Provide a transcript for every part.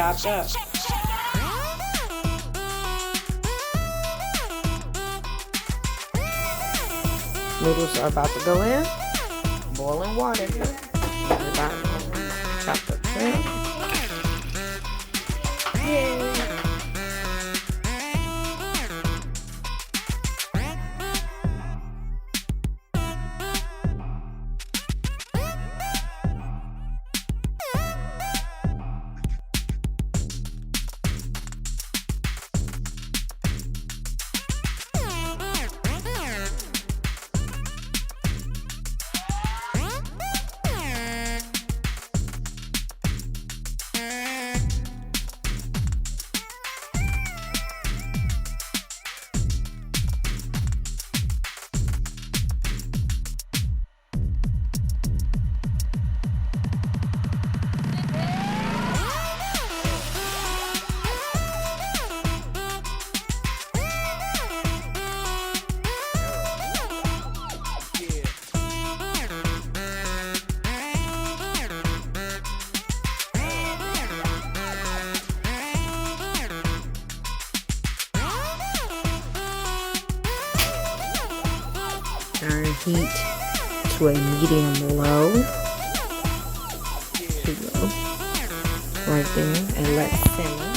chopped up. Noodles are about to go in. Boiling water here. Chopped up shrimp. Yay! Turn heat to a medium low. Right there, and let simmer.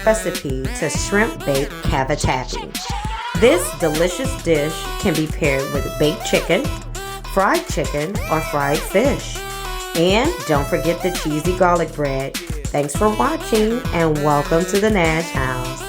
Recipe to shrimp baked cavatappi. This delicious dish can be paired with baked chicken, fried chicken, or fried fish. And don't forget the cheesy garlic bread. Thanks for watching and welcome to the Nash House.